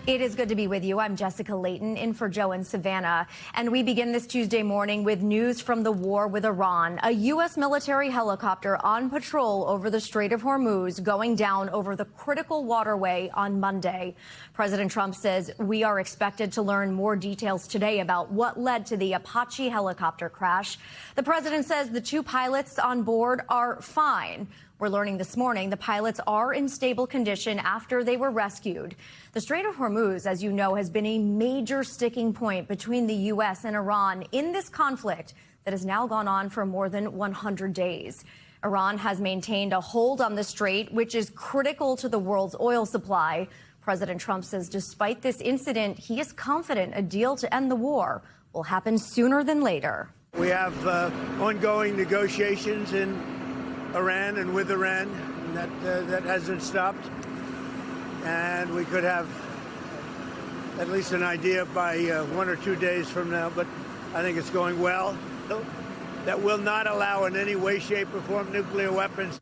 It is good to be with you. I'm Jessica Layton, in for Joe in Savannah. And we begin this Tuesday morning with news from the war with Iran. A U.S. military helicopter on patrol over the Strait of Hormuz going down over the critical waterway on Monday. President Trump says we are expected to learn more details today about what led to the Apache helicopter crash. The president says the two pilots on board are fine. We're learning this morning the pilots are in stable condition after they were rescued. The Strait of Hormuz, as you know, has been a major sticking point between the U.S. and Iran in this conflict that has now gone on for more than 100 days. Iran has maintained a hold on the strait, which is critical to the world's oil supply. President Trump says despite this incident, he is confident a deal to end the war will happen sooner than later. We have ongoing negotiations in Iran and with Iran, and that hasn't stopped. And we could have at least an idea by 1 or 2 days from now, but I think it's going well. That will not allow in any way, shape, or form nuclear weapons.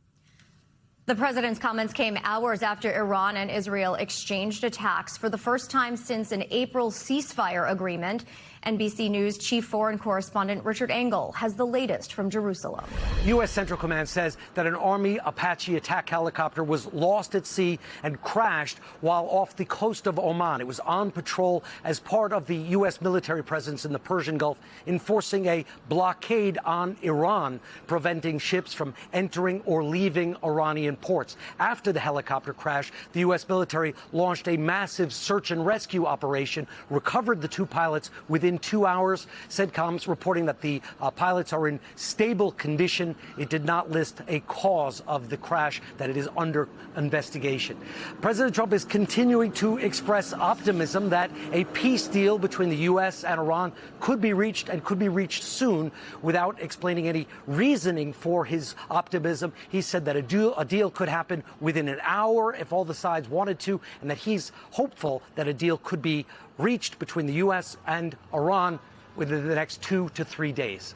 The president's comments came hours after Iran and Israel exchanged attacks for the first time since an April ceasefire agreement. NBC News chief foreign correspondent Richard Engel has the latest from Jerusalem. U.S. Central Command says that an Army Apache attack helicopter was lost at sea and crashed while off the coast of Oman. It was on patrol as part of the U.S. military presence in the Persian Gulf, enforcing a blockade on Iran, preventing ships from entering or leaving Iranian ports. After the helicopter crash, the U.S. military launched a massive search and rescue operation, recovered the two pilots within 2 hours. CENTCOM's reporting that the pilots are in stable condition. It did not list a cause of the crash, that it is under investigation. President Trump is continuing to express optimism that a peace deal between the U.S. and Iran could be reached and could be reached soon, without explaining any reasoning for his optimism. He said that a deal could happen within an hour if all the sides wanted to, and that he's hopeful that a deal could be reached between the U.S. and Iran within the next 2 to 3 days.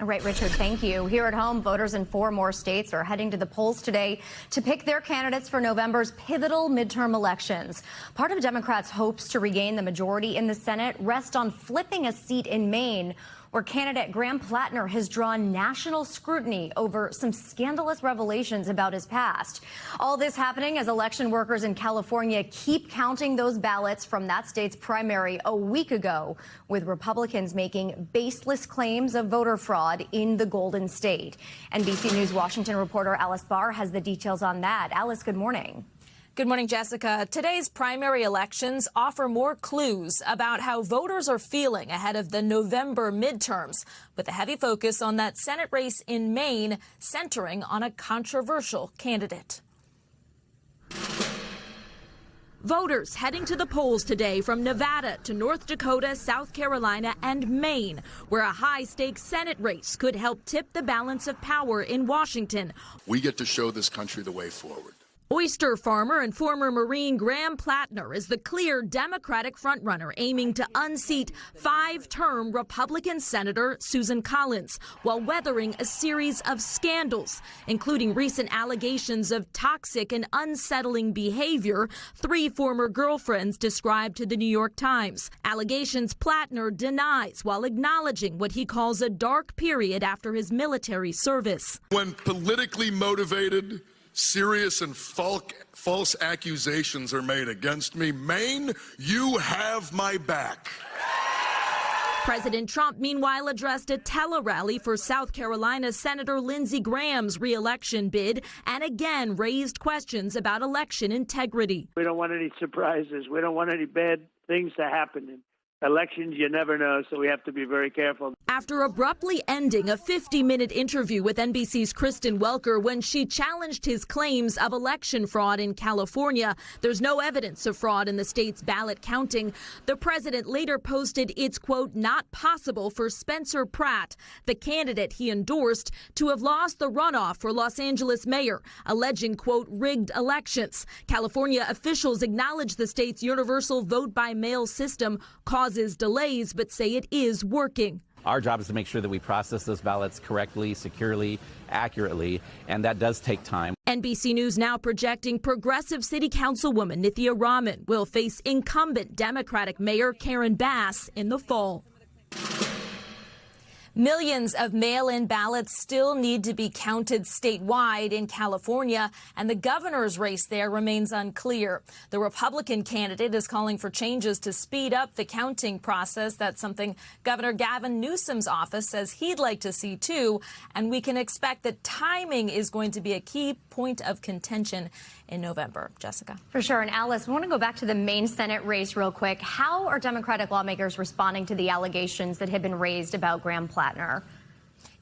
All right, Richard, thank you. Here at home, voters in 4 more states are heading to the polls today to pick their candidates for November's pivotal midterm elections. Part of Democrats' hopes to regain the majority in the Senate rest on flipping a seat in Maine, where candidate Graham Plattner has drawn national scrutiny over some scandalous revelations about his past. All this happening as election workers in California keep counting those ballots from that state's primary a week ago, with Republicans making baseless claims of voter fraud in the Golden State. NBC News Washington reporter Alice Barr has the details on that. Alice, good morning. Good morning, Jessica. Today's primary elections offer more clues about how voters are feeling ahead of the November midterms, with a heavy focus on that Senate race in Maine centering on a controversial candidate. Voters heading to the polls today from Nevada to North Dakota, South Carolina, and Maine, where a high-stakes Senate race could help tip the balance of power in Washington. We get to show this country the way forward. Oyster farmer and former Marine Graham Plattner is the clear Democratic frontrunner aiming to unseat 5-term Republican Senator Susan Collins, while weathering a series of scandals, including recent allegations of toxic and unsettling behavior 3 former girlfriends described to the New York Times. Allegations Plattner denies, while acknowledging what he calls a dark period after his military service. When politically motivated, serious and false accusations are made against me, Maine, you have my back. President Trump, meanwhile, addressed a tele-rally for South Carolina Senator Lindsey Graham's re-election bid and again raised questions about election integrity. We don't want any surprises. We don't want any bad things to happen. In elections, you never know, so we have to be very careful. After abruptly ending a 50-minute interview with NBC's Kristen Welker when she challenged his claims of election fraud in California, there's no evidence of fraud in the state's ballot counting. The president later posted it's, quote, not possible for Spencer Pratt, the candidate he endorsed, to have lost the runoff for Los Angeles mayor, alleging, quote, rigged elections. California officials acknowledge the state's universal vote-by-mail system causes delays, but say it is working. Our job is to make sure that we process those ballots correctly, securely, accurately, and that does take time. NBC News now projecting progressive city councilwoman Nithya Raman will face incumbent Democratic Mayor Karen Bass in the fall. Millions of mail-in ballots still need to be counted statewide in California, and the governor's race there remains unclear. The Republican candidate is calling for changes to speed up the counting process. That's something Governor Gavin Newsom's office says he'd like to see, too, and we can expect that timing is going to be a key point of contention in November. Jessica. For sure. And Alice, we want to go back to the Maine Senate race real quick. How are Democratic lawmakers responding to the allegations that have been raised about Graham Plattner?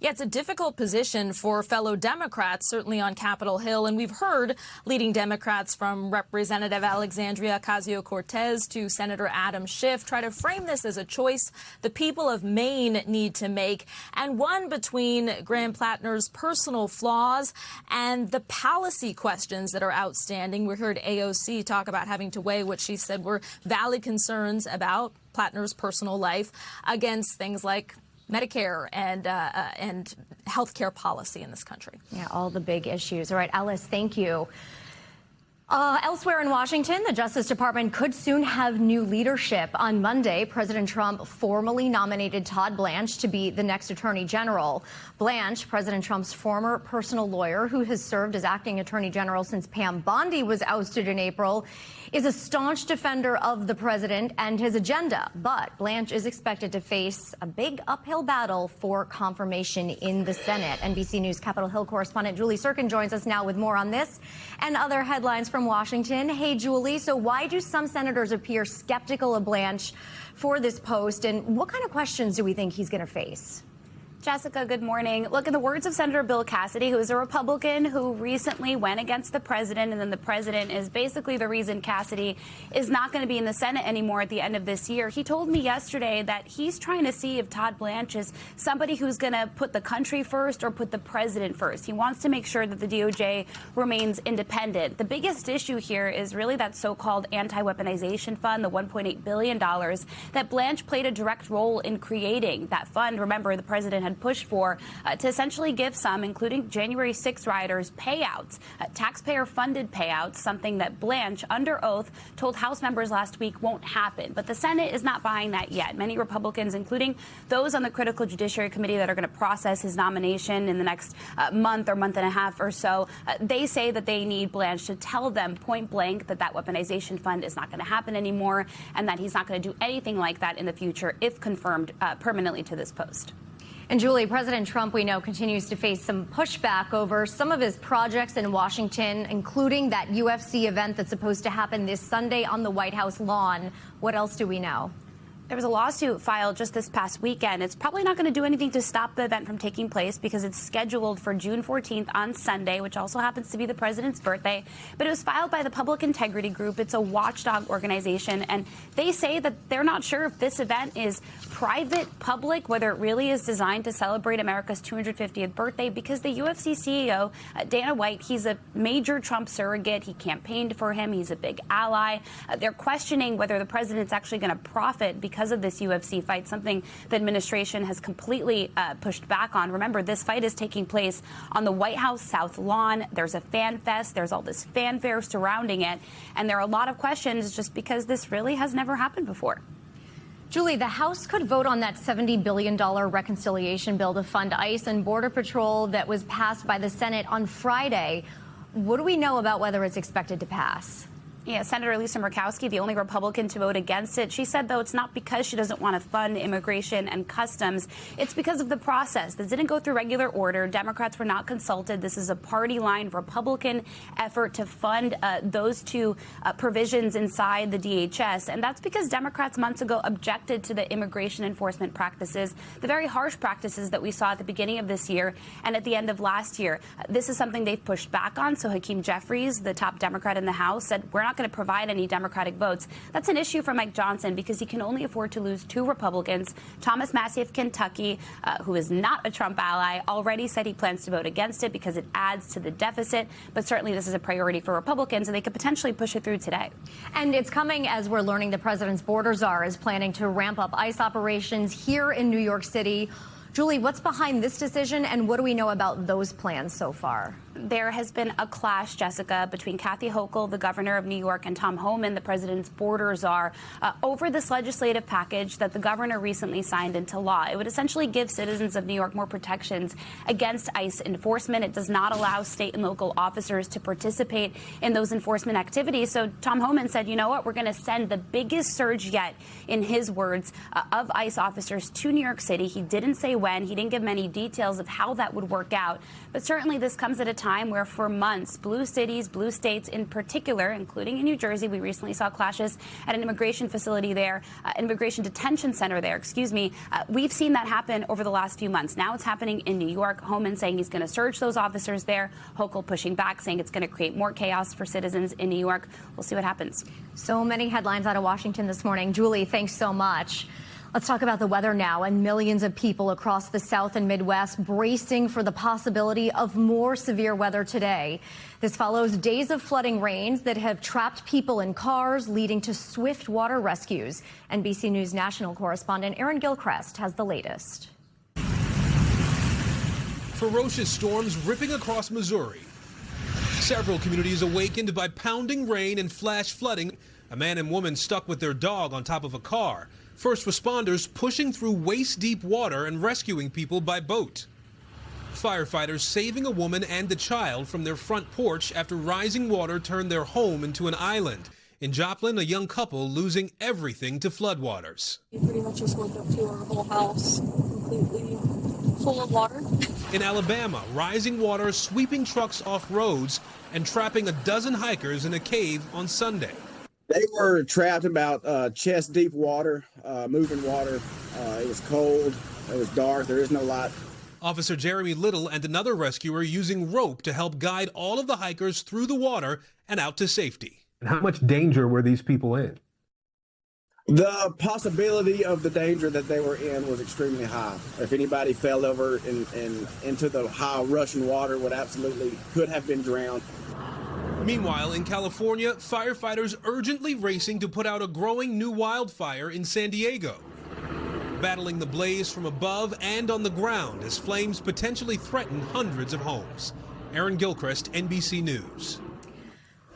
Yeah, it's a difficult position for fellow Democrats, certainly on Capitol Hill. And we've heard leading Democrats from Representative Alexandria Ocasio-Cortez to Senator Adam Schiff try to frame this as a choice the people of Maine need to make, and one between Graham Plattner's personal flaws and the policy questions that are outstanding. We heard AOC talk about having to weigh what she said were valid concerns about Plattner's personal life against things like Medicare and health care policy in this country. Yeah, all the big issues. All right, Alice, thank you. Elsewhere in Washington, the Justice Department could soon have new leadership. On Monday, President Trump formally nominated Todd Blanche to be the next Attorney General. Blanche, President Trump's former personal lawyer, who has served as acting Attorney General since Pam Bondi was ousted in April, is a staunch defender of the president and his agenda. But Blanche is expected to face a big uphill battle for confirmation in the Senate. NBC News Capitol Hill correspondent Julie Sirkin joins us now with more on this and other headlines from Washington. Hey, Julie, so why do some senators appear skeptical of Blanche for this post, and what kind of questions do we think he's going to face? Jessica, good morning. Look, in the words of Senator Bill Cassidy, who is a Republican who recently went against the president, and then the president is basically the reason Cassidy is not going to be in the Senate anymore at the end of this year. He told me yesterday that he's trying to see if Todd Blanche is somebody who's going to put the country first or put the president first. He wants to make sure that the DOJ remains independent. The biggest issue here is really that so-called anti-weaponization fund, the $1.8 billion that Blanche played a direct role in creating. That fund, remember, the president had pushed for to essentially give some, including January 6 rioters, payouts, taxpayer-funded payouts, something that Blanche, under oath, told House members last week won't happen. But the Senate is not buying that yet. Many Republicans, including those on the Critical Judiciary Committee that are going to process his nomination in the next month or month and a half or so, they say that they need Blanche to tell them point blank that that weaponization fund is not going to happen anymore and that he's not going to do anything like that in the future if confirmed permanently to this post. And Julie, President Trump, we know, continues to face some pushback over some of his projects in Washington, including that UFC event that's supposed to happen this Sunday on the White House lawn. What else do we know? There was a lawsuit filed just this past weekend. It's probably not going to do anything to stop the event from taking place because it's scheduled for June 14th on Sunday, which also happens to be the president's birthday. But it was filed by the Public Integrity Group. It's a watchdog organization, and they say that they're not sure if this event is private, public, whether it really is designed to celebrate America's 250th birthday, because the UFC CEO, Dana White, he's a major Trump surrogate. He campaigned for him. He's a big ally. They're questioning whether the president's actually going to profit because of this UFC fight, something the administration has completely pushed back on. Remember, this fight is taking place on the White House South Lawn. There's a fan fest. There's all this fanfare surrounding it. And there are a lot of questions just because this really has never happened before. Julie, the House could vote on that $70 billion reconciliation bill to fund ICE and Border Patrol that was passed by the Senate on Friday. What do we know about whether it's expected to pass? Yeah, Senator Lisa Murkowski, the only Republican to vote against it. She said, though, it's not because she doesn't want to fund immigration and customs. It's because of the process. This didn't go through regular order. Democrats were not consulted. This is a party line Republican effort to fund those two provisions inside the DHS. And that's because Democrats months ago objected to the immigration enforcement practices, the very harsh practices that we saw at the beginning of this year and at the end of last year. This is something they've pushed back on. So Hakeem Jeffries, the top Democrat in the House, said, we're not not going to provide any Democratic votes. That's an issue for Mike Johnson because he can only afford to lose 2 Republicans. Thomas Massie of Kentucky, who is not a Trump ally, already said he plans to vote against it because it adds to the deficit. But certainly this is a priority for Republicans, and they could potentially push it through today. And it's coming as we're learning the president's border czar is planning to ramp up ICE operations here in New York City. Julie, what's behind this decision, and what do we know about those plans so far? There has been a clash, Jessica, between Kathy Hochul, the governor of New York, and Tom Homan, the president's border czar, over this legislative package that the governor recently signed into law. It would essentially give citizens of New York more protections against ICE enforcement. It does not allow state and local officers to participate in those enforcement activities. So Tom Homan said, you know what, we're going to send the biggest surge yet, in his words, of ICE officers to New York City. He didn't say when. He didn't give many details of how that would work out. But certainly this comes at a time where for months, blue cities, blue states in particular, including in New Jersey, we recently saw clashes at an immigration facility there, immigration detention center there, we've seen that happen over the last few months. Now it's happening in New York. Homan saying he's going to surge those officers there. Hochul pushing back, saying it's going to create more chaos for citizens in New York. We'll see what happens. So many headlines out of Washington this morning. Julie, thanks so much. Let's talk about the weather now, and millions of people across the South and Midwest bracing for the possibility of more severe weather today. This follows days of flooding rains that have trapped people in cars, leading to swift water rescues. NBC News national correspondent Aaron Gilchrist has the latest. Ferocious storms ripping across Missouri. Several communities awakened by pounding rain and flash flooding. A man and woman stuck with their dog on top of a car. First responders pushing through waist-deep water and rescuing people by boat. Firefighters saving a woman and a child from their front porch after rising water turned their home into an island. In Joplin, a young couple losing everything to floodwaters. We pretty much just went up to our whole house completely full of water. In Alabama, rising water sweeping trucks off roads and trapping a dozen hikers in a cave on Sunday. They were trapped about chest deep water, moving water. It was cold. It was dark. There is no light. Officer Jeremy Little and another rescuer using rope to help guide all of the hikers through the water and out to safety. And how much danger were these people in? The possibility of the danger that they were in was extremely high. If anybody fell over and into the high rushing water, could have been drowned. Meanwhile, in California, firefighters urgently racing to put out a growing new wildfire in San Diego. Battling the blaze from above and on the ground as flames potentially threaten hundreds of homes. Aaron Gilchrist, NBC News.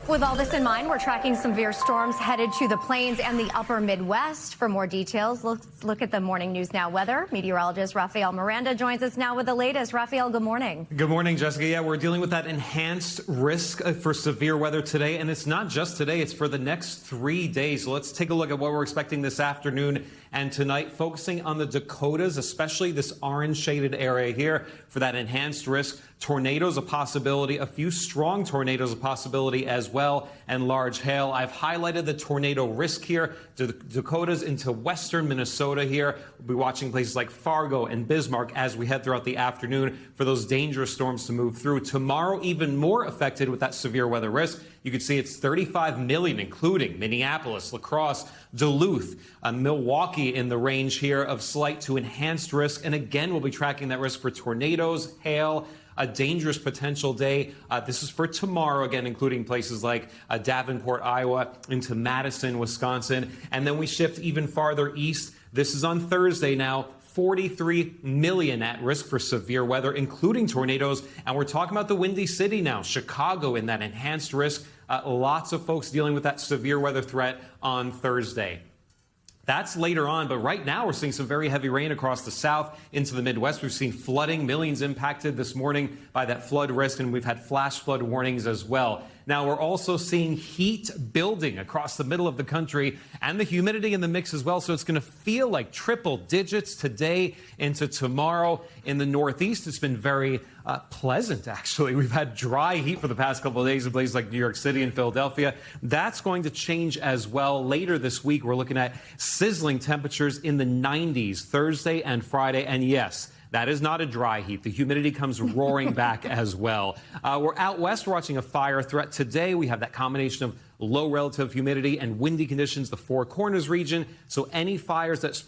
With all this in mind, we're tracking severe storms headed to the plains and the upper Midwest. For more details, let's look at the Morning News Now weather. Meteorologist Rafael Miranda joins us now with the latest. Rafael, good morning. Good morning, Jessica. Yeah, we're dealing with that enhanced risk for severe weather today. And it's not just today, it's for the next 3 days. So let's take a look at what we're expecting this afternoon and tonight, focusing on the Dakotas, especially this orange shaded area here for that enhanced risk. Tornadoes a possibility, a few strong tornadoes a possibility as well, and large hail. I've highlighted the tornado risk here, the Dakotas into western Minnesota here. We'll be watching places like Fargo and Bismarck as we head throughout the afternoon for those dangerous storms to move through. Tomorrow, even more affected with that severe weather risk. You can see it's 35 million, including Minneapolis, La Crosse, Duluth, Milwaukee in the range here of slight to enhanced risk. And again, we'll be tracking that risk for tornadoes, hail, a dangerous potential day. This is for tomorrow, again, including places like Davenport, Iowa, into Madison, Wisconsin. And then we shift even farther east. This is on Thursday now. 43 million at risk for severe weather, including tornadoes. And we're talking about the Windy City now, Chicago in that enhanced risk. Lots of folks dealing with that severe weather threat on Thursday. That's later on, but right now we're seeing some very heavy rain across the South into the Midwest. We've seen flooding, millions impacted this morning by that flood risk, and we've had flash flood warnings as well. Now, we're also seeing heat building across the middle of the country and the humidity in the mix as well. So it's going to feel like triple digits today into tomorrow. In the Northeast, it's been very pleasant, actually. We've had dry heat for the past couple of days in places like New York City and Philadelphia. That's going to change as well. Later this week, we're looking at sizzling temperatures in the 90s Thursday and Friday. And yes, That is not a dry heat. The humidity comes roaring back as well. We're out west watching a fire threat today. We have that combination of low relative humidity and windy conditions, the Four Corners region. So any fires that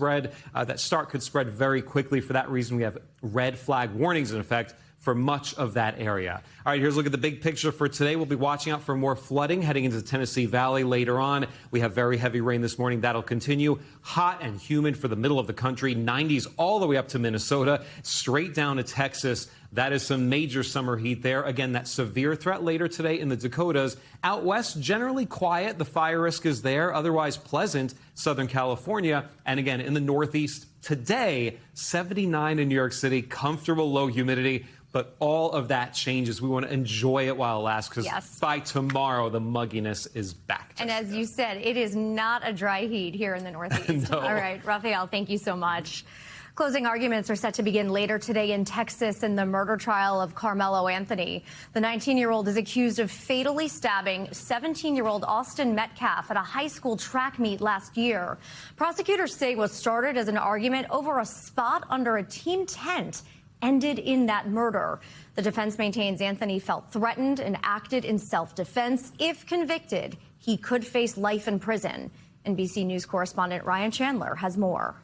could spread very quickly. For that reason, we have red flag warnings in effect for much of that area. All right, here's a look at the big picture for today. We'll be watching out for more flooding heading into the Tennessee Valley later on. We have very heavy rain this morning. That'll continue. Hot and humid for the middle of the country. 90s all the way up to Minnesota, straight down to Texas. That is some major summer heat there. Again, that severe threat later today in the Dakotas. Out west, generally quiet. The fire risk is there. Otherwise pleasant. Southern California. And again, in the Northeast today, 79 in New York City. Comfortable low humidity. But all of that changes. We want to enjoy it while it lasts, because by tomorrow, the mugginess is back. And as you said, it is not a dry heat here in the Northeast. No. All right, Rafael, thank you so much. Closing arguments are set to begin later today in Texas in the murder trial of Carmelo Anthony. The 19-year-old is accused of fatally stabbing 17-year-old Austin Metcalf at a high school track meet last year. Prosecutors say what started as an argument over a spot under a team tent ended in that murder. The defense maintains Anthony felt threatened and acted in self-defense. If convicted, he could face life in prison. NBC News correspondent Ryan Chandler has more.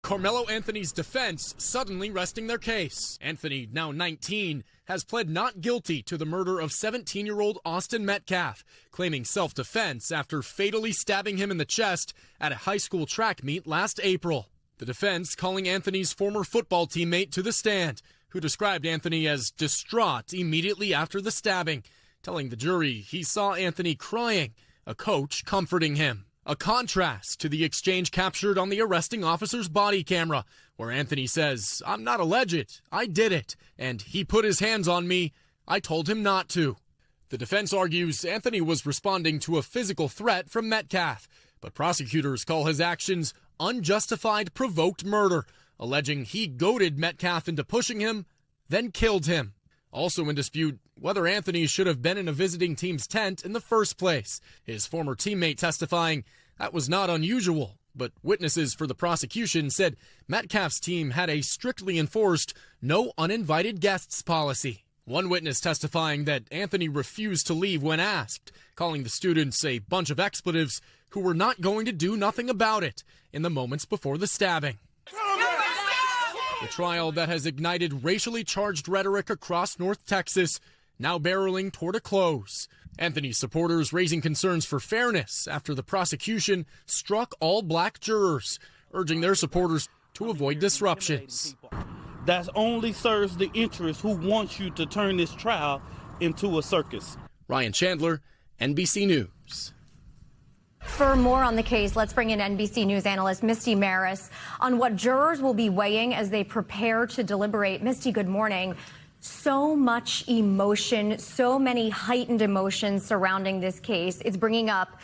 Carmelo Anthony's defense suddenly resting their case. Anthony, now 19, has pled not guilty to the murder of 17-year-old Austin Metcalf, claiming self-defense after fatally stabbing him in the chest at a high school track meet last April. The defense calling Anthony's former football teammate to the stand, who described Anthony as distraught immediately after the stabbing, telling the jury he saw Anthony crying, a coach comforting him. A contrast to the exchange captured on the arresting officer's body camera, where Anthony says, "I'm not alleged, I did it, and he put his hands on me, I told him not to." The defense argues Anthony was responding to a physical threat from Metcalf, but prosecutors call his actions unjustified provoked murder, alleging he goaded Metcalf into pushing him, then killed him. Also in dispute, whether Anthony should have been in a visiting team's tent in the first place. His former teammate testifying that was not unusual, but witnesses for the prosecution said Metcalf's team had a strictly enforced no uninvited guests policy. One witness testifying that Anthony refused to leave when asked, calling the students a bunch of expletives who were not going to do nothing about it in the moments before the stabbing. The trial that has ignited racially charged rhetoric across North Texas now barreling toward a close. Anthony's supporters raising concerns for fairness after the prosecution struck all black jurors, urging their supporters to avoid disruptions. That only serves the interest who wants you to turn this trial into a circus. Ryan Chandler, NBC News. For more on the case, let's bring in NBC News analyst Misty Maris on what jurors will be weighing as they prepare to deliberate. Misty, good morning. So much emotion, so many heightened emotions surrounding this case. It's bringing up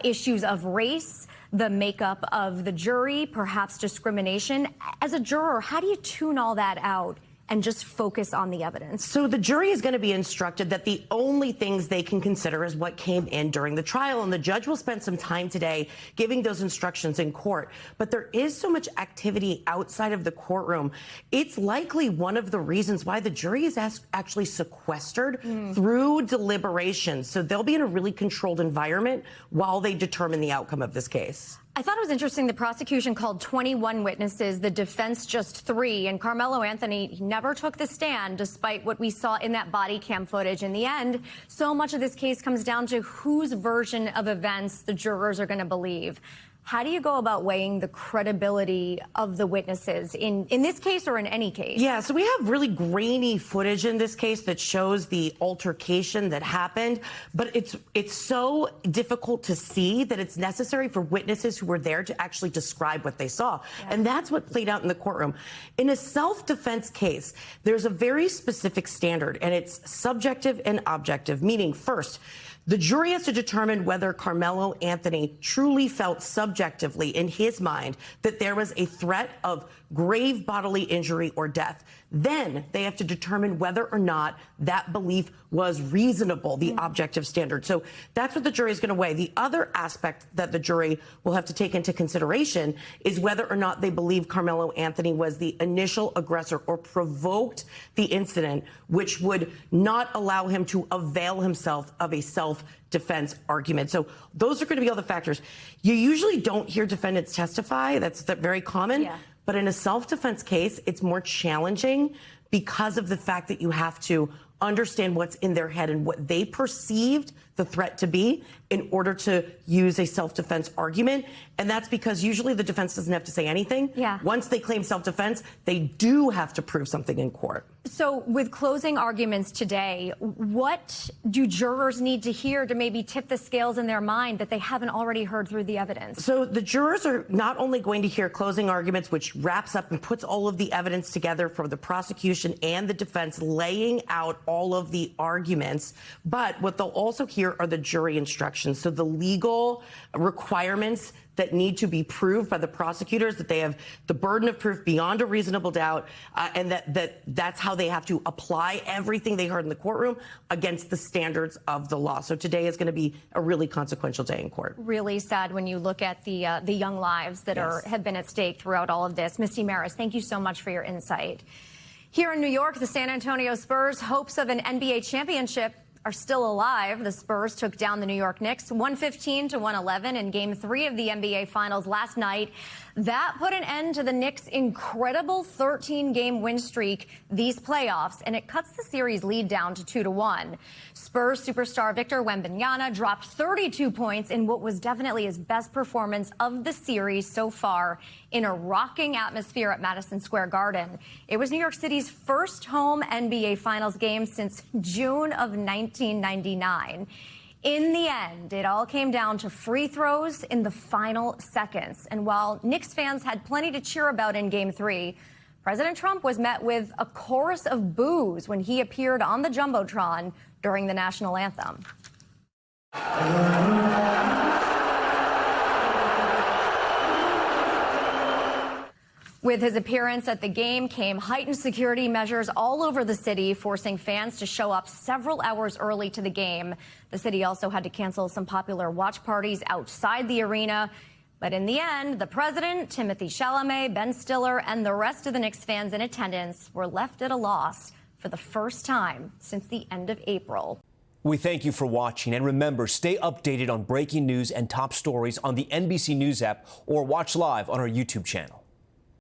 issues of race, the makeup of the jury, perhaps discrimination. As a juror, how do you tune all that out and just focus on the evidence? So the jury is going to be instructed that the only things they can consider is what came in during the trial. And the judge will spend some time today giving those instructions in court. But there is so much activity outside of the courtroom. It's likely one of the reasons why the jury is actually sequestered through deliberations. So they'll be in a really controlled environment while they determine the outcome of this case. I thought it was interesting the prosecution called 21 witnesses, the defense just 3, and Carmelo Anthony never took the stand despite what we saw in that body cam footage. In the end, so much of this case comes down to whose version of events the jurors are going to believe. How do you go about weighing the credibility of the witnesses in this case or in any case? Yeah, so we have really grainy footage in this case that shows the altercation that happened, but it's so difficult to see that it's necessary for witnesses who were there to actually describe what they saw. Yeah. And that's what played out in the courtroom. In a self-defense case, there's a very specific standard, and it's subjective and objective, meaning first, The jury has to determine whether Carmelo Anthony truly felt subjectively in his mind that there was a threat of grave bodily injury or death. Then they have to determine whether or not that belief was reasonable, the objective standard. So that's what the jury is going to weigh. The other aspect that the jury will have to take into consideration is whether or not they believe Carmelo Anthony was the initial aggressor or provoked the incident, which would not allow him to avail himself of a self-defense argument. So those are going to be all the factors. You usually don't hear defendants testify. That's very common. Yeah. But in a self-defense case, it's more challenging because of the fact that you have to understand what's in their head and what they perceived the threat to be in order to use a self-defense argument. And that's because usually the defense doesn't have to say anything. Yeah. Once they claim self-defense, they do have to prove something in court. So with closing arguments today, what do jurors need to hear to maybe tip the scales in their mind that they haven't already heard through the evidence? So the jurors are not only going to hear closing arguments, which wraps up and puts all of the evidence together from the prosecution and the defense, laying out all of the arguments, but what they'll also hear are the jury instructions. So the legal requirements that need to be proved by the prosecutors, that they have the burden of proof beyond a reasonable doubt, and that's how they have to apply everything they heard in the courtroom against the standards of the law. So today is going to be a really consequential day in court. Really sad when you look at the young lives that have been at stake throughout all of this. Misty Maris, thank you so much for your insight. Here in New York, the San Antonio Spurs' hopes of an NBA championship are still alive. The Spurs took down the New York Knicks 115-111 in Game 3 of the NBA Finals last night. That put an end to the Knicks' incredible 13-game win streak these playoffs, and it cuts the series lead down to 2-1. Spurs superstar Victor Wembanyama dropped 32 points in what was definitely his best performance of the series so far in a rocking atmosphere at Madison Square Garden. It was New York City's first home NBA Finals game since June of 1999. In the end, it all came down to free throws in the final seconds. And while Knicks fans had plenty to cheer about in Game 3, President Trump was met with a chorus of boos when he appeared on the Jumbotron during the national anthem. With his appearance at the game came heightened security measures all over the city, forcing fans to show up several hours early to the game. The city also had to cancel some popular watch parties outside the arena. But in the end, the president, Timothée Chalamet, Ben Stiller, and the rest of the Knicks fans in attendance were left at a loss for the first time since the end of April. We thank you for watching, and remember, stay updated on breaking news and top stories on the NBC News app or watch live on our YouTube channel.